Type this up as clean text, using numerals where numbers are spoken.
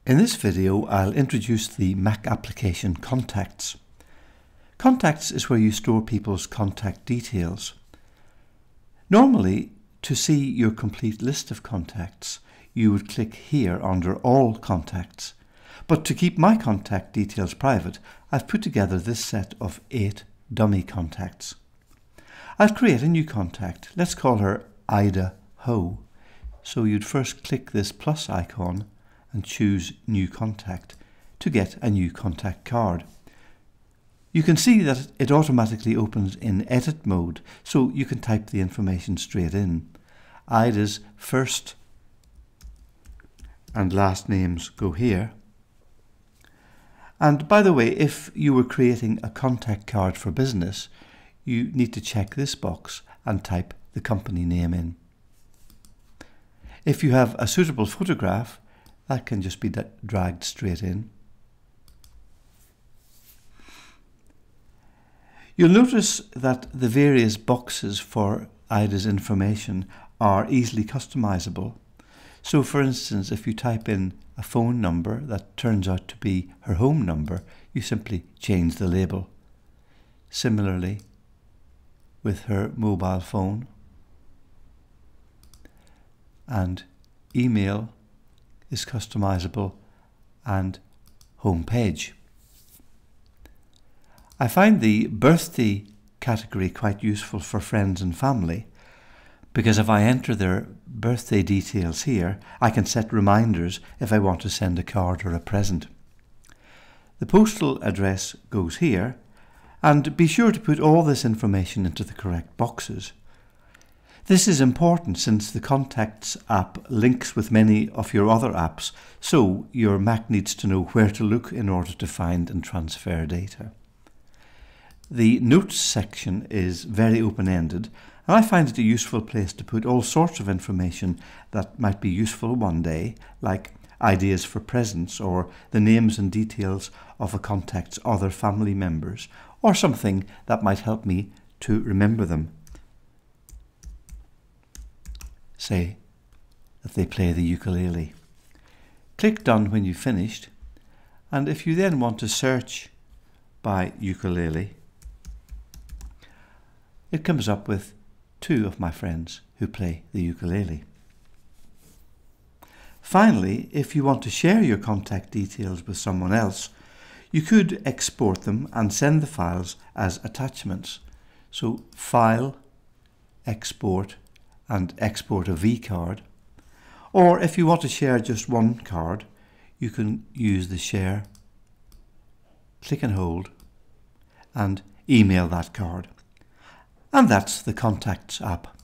In this video, I'll introduce the Mac application Contacts. Contacts is where you store people's contact details. Normally, to see your complete list of contacts, you would click here under All Contacts. But to keep my contact details private, I've put together this set of 8 dummy contacts. I'll create a new contact. Let's call her Ida Ho. So you'd first click this plus icon and choose New Contact to get a new contact card. You can see that it automatically opens in edit mode, so you can type the information straight in. Ida's first and last names go here. And by the way, if you were creating a contact card for business, you need to check this box and type the company name in. If you have a suitable photograph, that can just be dragged straight in. You'll notice that the various boxes for Ida's information are easily customizable. So for instance, if you type in a phone number that turns out to be her home number, you simply change the label. Similarly, with her mobile phone, and email is customizable, and home page. I find the birthday category quite useful for friends and family, because if I enter their birthday details here, I can set reminders if I want to send a card or a present. The postal address goes here, and be sure to put all this information into the correct boxes. This is important since the Contacts app links with many of your other apps, so your Mac needs to know where to look in order to find and transfer data. The Notes section is very open-ended, and I find it a useful place to put all sorts of information that might be useful one day, like ideas for presents or the names and details of a contact's other family members, or something that might help me to remember them. Say that they play the ukulele. Click Done when you've finished, and if you then want to search by ukulele, it comes up with 2 of my friends who play the ukulele. Finally, if you want to share your contact details with someone else, you could export them and send the files as attachments. So File, Export, and export a V-card. Or if you want to share just one card, you can use the Share, click and hold, and email that card. And that's the Contacts app.